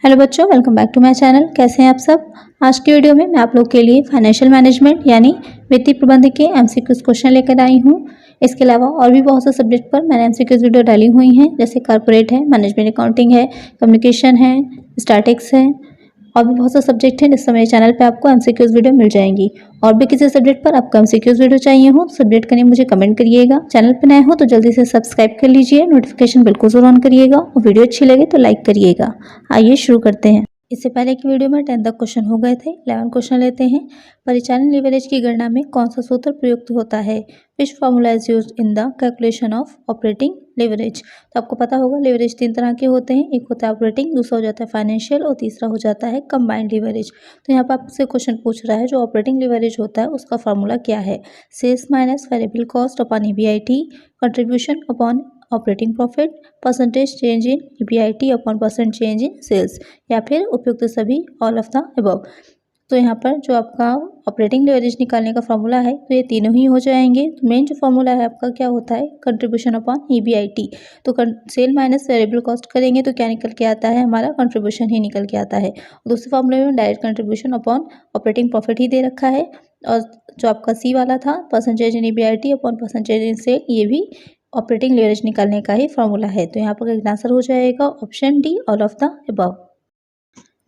Hello बच्चों, welcome back to my channel. कैसे हैं आप सब। आज की वीडियो में मैं आप लोग के लिए फाइनेंशियल मैनेजमेंट यानी वित्तीय प्रबंधन के एमसीक्यूज क्वेश्चन लेकर आई हूं। इसके अलावा और भी बहुत से सब्जेक्ट पर मैंने एमसीक्यूज वीडियो डाली हुई हैं, जैसे कॉर्पोरेट है, मैनेजमेंट अकाउंटिंग है, कम्युनिकेशन है, स्टैटिक्स है और भी बहुत से सब्जेक्ट हैं जिससे मेरे चैनल पे आपको एमसीक्यूज वीडियो मिल जाएंगी। और भी किसी सब्जेक्ट पर आपको एमसीक्यूज वीडियो चाहिए हो, सब्जेक्ट का नेम मुझे कमेंट करिएगा। चैनल पर नए हो तो जल्दी से सब्सक्राइब कर लीजिए, नोटिफिकेशन बिल्कुल जरूर ऑन करिएगा और वीडियो अच्छी लगे तो लाइक करिएगा। आइए शुरू करते हैं। इससे पहले की वीडियो में 10 तक क्वेश्चन हो गए थे। 11 क्वेश्चन लेते हैं। परिचालन लीवरेज की गणना में कौन सा सूत्र प्रयुक्त होता है? Which formula is used in the calculation of operating leverage? तो आपको पता होगा लीवरेज 3 तरह के होते हैं। एक होता है ऑपरेटिंग, दूसरा हो जाता है फाइनेंशियल और तीसरा हो जाता है कंबाइंड लीवरेज। तो यहाँ पर आपसे क्वेश्चन पूछ रहा है जो ऑपरेटिंग लीवरेज होता है उसका फार्मूला क्या है? Sales minus variable cost upon EBIT, contribution upon operating profit, percentage change in EBIT upon percent change in sales, या फिर उपयुक्त सभी, ऑल ऑफ द अबव। तो यहाँ पर जो आपका ऑपरेटिंग लीवरेज निकालने का फॉर्मूला है तो ये तीनों ही हो जाएंगे। तो मेन जो फॉर्मूला है आपका क्या होता है? Contribution upon EBIT. तो सेल माइनस वेरिएबल कॉस्ट करेंगे तो क्या निकल के आता है? हमारा कंट्रीब्यूशन ही निकल के आता है। दूसरे फॉर्मूले में direct contribution upon operating profit ही दे रखा है। और जो आपका सी वाला था percentage in EBIT upon percentage in sale, ये भी ऑपरेटिंग लीवरेज निकालने का ही फॉर्मूला है। तो यहाँ पर आंसर हो जाएगा option D, all of the above.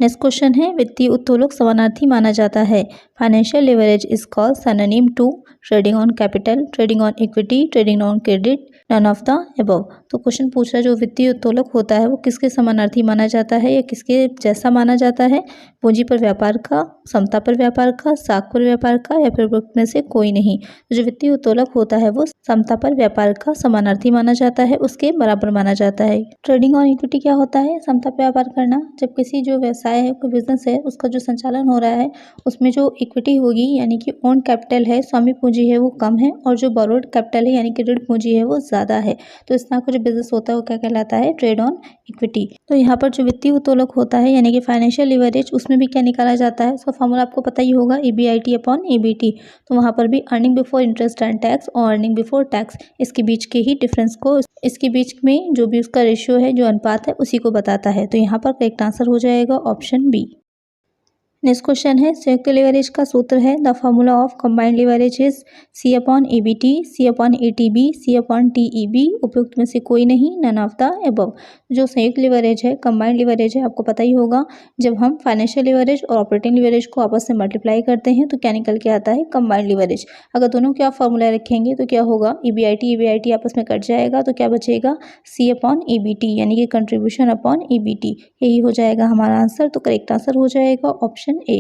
Next question है, वित्तीय उत्तोलक समानार्थी माना जाता है। Financial leverage is called synonym to trading on capital, trading on equity, trading on credit, none of the above. तो क्वेश्चन पूछ रहा है जो वित्तीय उत्तोलक होता है वो किसके समानार्थी माना जाता है या किसके जैसा माना जाता है? पूंजी पर व्यापार का, समता पर व्यापार का, साख पर व्यापार का, या फिर उपरोक्त में से कोई नहीं। तो जो वित्तीय उत्तोलक होता है वो समता पर व्यापार का समानार्थी माना जाता है, उसके बराबर माना जाता है। ट्रेडिंग ऑन इक्विटी क्या होता है? समता पर व्यापार करना। जब किसी जो व्यवसाय है, कोई बिजनेस है, उसका जो संचालन हो रहा है उसमें जो इक्विटी होगी यानी कि ओन कैपिटल है, स्वामी पूंजी है, वो कम है और जो बोरोड कैपिटल है यानी कि ऋण पूंजी है वो ज़्यादा है। तो इस तरह का जो बिजनेस होता है वो क्या कहलाता है? Trade on equity. तो यहाँ पर जो वित्तीय उत्तोलक होता है यानी कि फाइनेंशियल लीवरेज, उसमें भी क्या निकाला जाता है? उसका फॉर्मूला आपको पता ही होगा, ईबीआईटी अपॉन ईबीटी। तो वहाँ पर भी earning before interest and tax और अर्निंग बिफोर टैक्स, इसके बीच के ही डिफरेंस को, इसके बीच में जो भी उसका रेशियो है, जो अनुपात है, उसी को बताता है। तो यहाँ पर करेक्ट आंसर हो जाएगा ऑप्शन बी। नेक्स्ट क्वेश्चन है, संयुक्त लीवरेज का सूत्र है the formula of combined leverage is C upon EBT, C upon ETB, C upon TEB, उपयुक्त में से कोई नहीं, नन ऑफ द अबव। जो संयुक्त लीवरेज है, कंबाइंड लीवरेज है, आपको पता ही होगा जब हम फाइनेंशियल लीवरेज और ऑपरेटिंग लीवरेज को आपस में मल्टीप्लाई करते हैं तो क्या निकल के आता है? Combined leverage. अगर दोनों के आप फॉर्मूला रखेंगे तो क्या होगा? ईबीआईटी आपस में कट जाएगा तो क्या बचेगा? सी अपॉन ईबीटी यानी कि कंट्रीब्यूशन अपॉन ईबीटी। यही हो जाएगा हमारा आंसर। तो करेक्ट आंसर हो जाएगा ऑप्शन ए।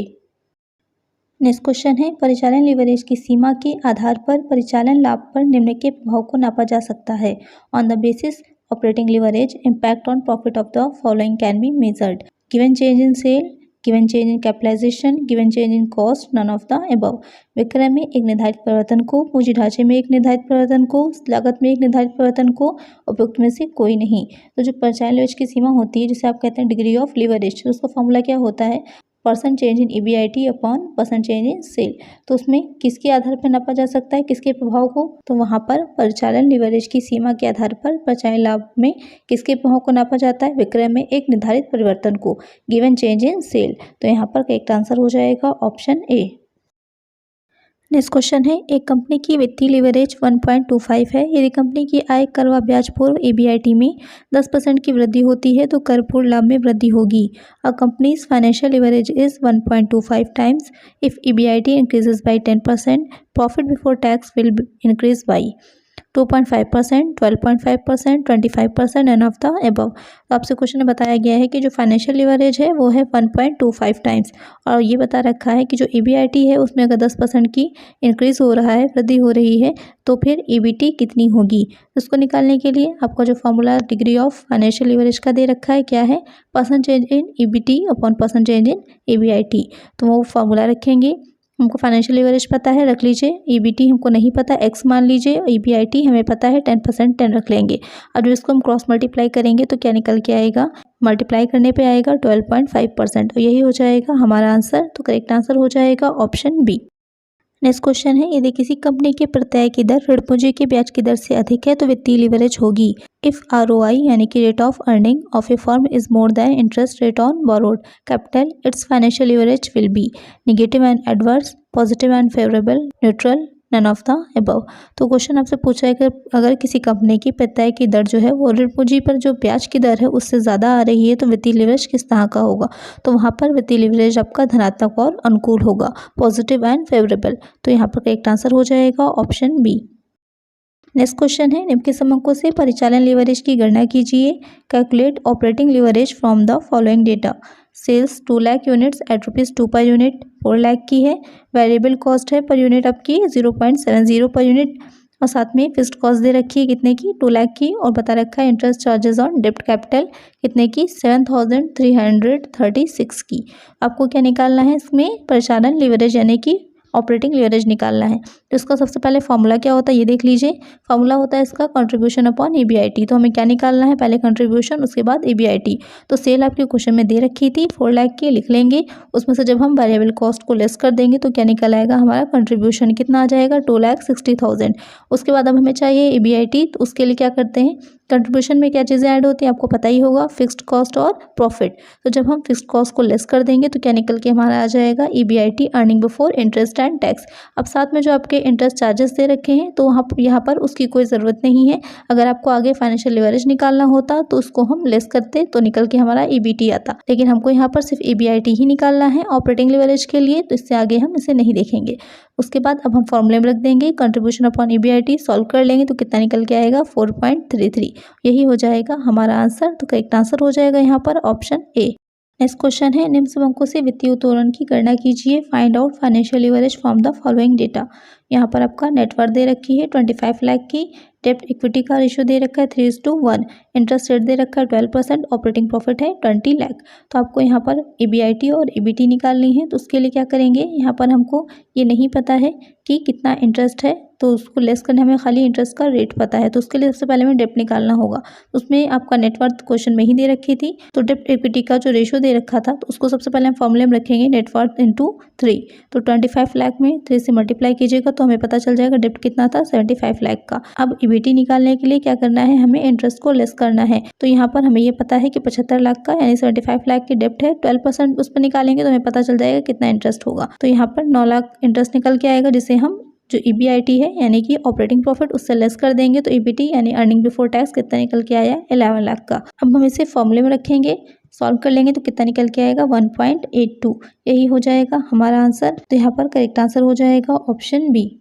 नेक्स्ट क्वेश्चन है, परिचालन लीवरेज की सीमा के आधार पर परिचालन लाभ पर निम्न के प्रभाव को नापा जा सकता है। On the basis operating leverage, impact on profit of the following can be measured. Given change in sale, given change in capitalisation, given change in cost, none of the above. विक्रय में एक निर्धारित परिवर्तन को, पूंजी ढांचे में एक निर्धारित परिवर्तन को, लागत में एक निर्धारित परिवर्तन को, उपयुक्त में से कोई नहीं। तो जो परिचालन लीवरेज की सीमा होती है जिसे आप कहते हैं डिग्री ऑफ लीवरेज, तो उसका फॉर्मूला क्या होता है? Percent change in EBIT upon percent change in sale. तो उसमें किसके आधार पर नापा जा सकता है, किसके प्रभाव को? तो वहाँ पर परिचालन लीवरेज की सीमा के आधार पर परिचालन लाभ में किसके प्रभाव को नापा जाता है? विक्रय में एक निर्धारित परिवर्तन को, गिवन चेंज इन सेल। तो यहाँ पर करेक्ट आंसर हो जाएगा ऑप्शन ए। नेक्स्ट क्वेश्चन है, एक कंपनी की वित्तीय लीवरेज 1.25 है। यदि कंपनी की आय कर व ब्याज पूर्व ईबीआईटी में 10% की वृद्धि होती है तो कर पूर्व लाभ में वृद्धि होगी। A company's financial leverage is 1.25 times if EBIT increases by 10%, profit before tax will increase by 2.5%, 12.5%, 25%, none of the above. तो आपसे क्वेश्चन में बताया गया है कि जो फाइनेंशियल लीवरेज है वो है 1.25 टाइम्स और ये बता रखा है कि जो ईबीआईटी है उसमें अगर 10% की इंक्रीज हो रहा है, वृद्धि हो रही है, तो फिर ईबीटी कितनी होगी? उसको निकालने के लिए आपका जो formula degree of financial leverage का दे रखा है क्या है? Percentage in EBT upon percentage in EBIT. तो वो फॉर्मूला रखेंगे। हमको फाइनेंशियल लीवरेज पता है, रख लीजिए। ईबीटी हमको नहीं पता, एक्स मान लीजिए। ईबीआईटी हमें पता है 10%, 10 रख लेंगे। अब जब इसको हम क्रॉस मल्टीप्लाई करेंगे तो क्या निकल के आएगा? मल्टीप्लाई करने पे आएगा 12.5%। तो यही हो जाएगा हमारा आंसर। तो करेक्ट आंसर हो जाएगा ऑप्शन बी। नेक्स्ट क्वेश्चन है, यदि किसी कंपनी के प्रत्यय की दर ऋण पूंजी के ब्याज की दर से अधिक है तो वित्तीय लीवरेज होगी। इफ ROI यानी कि rate of earning of a firm is more than interest rate on borrowed capital, its financial leverage will be negative and adverse, positive and favourable, neutral, none of the above. तो question आपसे पूछा है कि अगर किसी company की प्रत्यय की दर जो है वो ऋण पूंजी पर जो ब्याज की दर है उससे ज़्यादा आ रही है तो वित्तीय लीवरेज किस तरह का होगा। तो वहाँ पर वित्तीय लीवरेज आपका धनात्मक और अनुकूल होगा, पॉजिटिव एंड फेवरेबल। तो यहाँ पर करेक्ट आंसर हो जाएगा ऑप्शन बी। नेक्स्ट क्वेश्चन है, निम्न के समकों से परिचालन लीवरेज की गणना कीजिए। Calculate operating leverage from the following data. Sales 2 lakh units at ₹2 per unit 4 lakh की है। वेरिएबल कॉस्ट है पर यूनिट आपकी 0.70 पर यूनिट, और साथ में फिक्स्ड कॉस्ट दे रखी है कितने की 2 लाख की, और बता रखा है इंटरेस्ट चार्जेस ऑन डेब्ट कैपिटल कितने की 7,336 की। आपको क्या निकालना है, इसमें परिचालन लीवरेज यानी कि ऑपरेटिंग लीवरेज निकालना है। तो इसका सबसे पहले फॉर्मूला क्या होता है ये देख लीजिए। फॉर्मूला होता है इसका कंट्रीब्यूशन अपॉन EBIT। तो हमें क्या निकालना है, पहले कंट्रीब्यूशन उसके बाद EBIT। तो सेल आपके क्वेश्चन में दे रखी थी 4 लाख की, लिख लेंगे। उसमें से जब हम वेरिएबल कॉस्ट को लेस कर देंगे तो क्या निकल आएगा, हमारा कंट्रीब्यूशन कितना आ जाएगा 2,60,000। उसके बाद अब हमें चाहिए EBIT। तो उसके लिए क्या करते हैं, कंट्रीब्यूशन में क्या चीज़ें ऐड होती हैं आपको पता ही होगा, फिक्स्ड कॉस्ट और प्रॉफिट। तो जब हम फिक्स्ड कॉस्ट को लेस कर देंगे तो क्या निकल के हमारा आ जाएगा EBIT, earning before interest and tax. अब साथ में जो आपके इंटरेस्ट चार्जेस दे रखे हैं तो यहाँ पर उसकी कोई ज़रूरत नहीं है। अगर आपको आगे फाइनेंशियल लीवरेज निकालना होता तो उसको हम लेस करते तो निकल के हमारा EBT आता, लेकिन हमको यहाँ पर सिर्फ EBIT ही निकालना है ऑपरेटिंग लीवरेज के लिए, तो इससे आगे हम इसे नहीं देखेंगे। उसके बाद अब हम फॉर्मूले में रख देंगे कंट्रीब्यूशन अपॉन EBIT, सॉल्व कर लेंगे तो कितना निकल के आएगा 4.33। यही हो जाएगा हमारा आंसर। तो करेक्ट आंसर हो जाएगा यहाँ पर ऑप्शन ए। नेक्स्ट क्वेश्चन है, निम्न समकों से वित्तीय उत्तोलन की गणना कीजिए। Find out financial leverage from the following data. यहाँ पर आपका नेटवर्थ दे रखी है 25 लाख की, डेब्ट इक्विटी का रेशियो दे रखा है 3:1, इंटरेस्ट रेट दे रखा है 12%, ऑपरेटिंग प्रॉफिट है 20 लाख। तो आपको यहाँ पर EBIT और EBT निकालनी है। तो उसके लिए क्या करेंगे, यहाँ पर हमको ये नहीं पता है कि कितना इंटरेस्ट है, तो उसको लेस करने हमें खाली इंटरेस्ट का रेट पता है। तो उसके लिए सबसे पहले हमें डेप्ट निकालना होगा। उसमें आपका नेटवर्थ क्वेश्चन में ही दे रखी थी, तो डेप्ट इक्विटी का जो रेशियो दे रखा था तो उसको सबसे पहले हम फॉर्मूले में रखेंगे नेटवर्थ इंटू 3। तो 25 लाख में 3 से मल्टीप्लाई कीजिएगा तो हमें पता चल जाएगा डेप्ट कितना था 75 लाख का। अब EBT निकालने के लिए क्या करना है, हमें इंटरेस्ट को लेस करना है। तो यहाँ पर हमें ये पता है कि 75 लाख का यानी 75 लाख की डेप्ट है, 12% उस पर निकालेंगे तो हमें पता चल जाएगा कितना इंटरेस्ट होगा। तो यहाँ पर 9 लाख इंटरेस्ट निकल के आएगा, जिसे हम जो EBIT है यानी कि ऑपरेटिंग प्रॉफिट उससे लेस कर देंगे तो EBT यानी अर्निंग बिफोर टैक्स कितना निकल के आया 11 लाख का। अब हम इसे फॉर्मूले में रखेंगे, सॉल्व कर लेंगे तो कितना निकल के आएगा 1.82। यही हो जाएगा हमारा आंसर। तो यहाँ पर करेक्ट आंसर हो जाएगा ऑप्शन बी।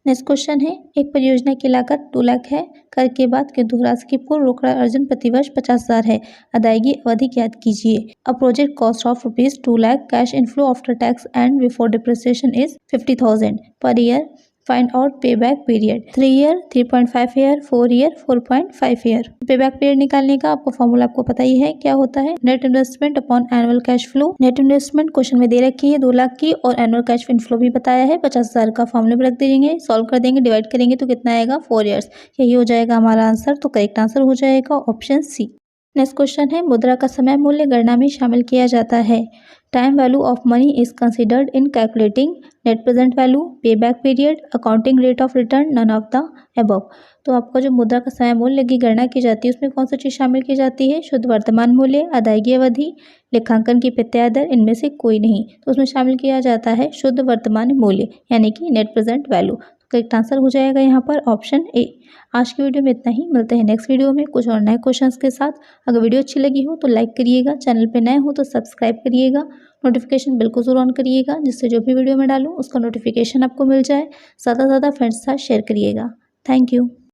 नेक्स्ट क्वेश्चन है, एक परियोजना की लागत 2 लाख है, कर के बाद किंतु राशि की पूर्ण रोकड़ा अर्जन प्रतिवर्ष 50,000 है, अदायगी अवधि ज्ञात कीजिए। A project cost of ₹2 lakh, cash inflow after tax and before depreciation is 50,000 per year. Find out pay back period 3 year, 3.5 year, 4 year, 4.5 year. Pay back period निकालने का आपको फॉर्मूला आपको पता ही है क्या होता है, net investment upon annual cash flow. Net investment question में दे रखी है 2 लाख की, और एनुअल कैश इनफ्लो भी बताया है 50,000 का। फॉर्मूले में रख देंगे, सॉल्व कर देंगे, डिवाइड करेंगे तो कितना आएगा 4 ईयर्स। यही हो जाएगा हमारा आंसर। तो करेक्ट आंसर हो जाएगा ऑप्शन सी। नेक्स्ट क्वेश्चन है, मुद्रा का समय मूल्य गणना में शामिल किया जाता है। Time value of money is considered in calculating net present value, pay back period, accounting rate of return, none of the above. तो आपका जो मुद्रा का समय मूल्य की गणना की जाती है उसमें कौन सी चीज़ शामिल की जाती है, शुद्ध वर्तमान मूल्य, अदायगी अवधि, लेखांकन की प्रत्याय दर, इनमें से कोई नहीं। तो उसमें शामिल किया जाता है शुद्ध वर्तमान मूल्य यानी कि net present value. Correct answer हो जाएगा यहाँ पर ऑप्शन ए। आज की वीडियो में इतना ही, मिलते हैं नेक्स्ट वीडियो में कुछ और नए क्वेश्चंस के साथ। अगर वीडियो अच्छी लगी हो तो लाइक करिएगा, चैनल पे नए हो तो सब्सक्राइब करिएगा, नोटिफिकेशन बिल्कुल ज़रूर ऑन करिएगा, जिससे जो भी वीडियो मैं डालूँ उसका नोटिफिकेशन आपको मिल जाए। ज़्यादा से ज़्यादा फ्रेंड्स के साथ शेयर करिएगा। Thank you.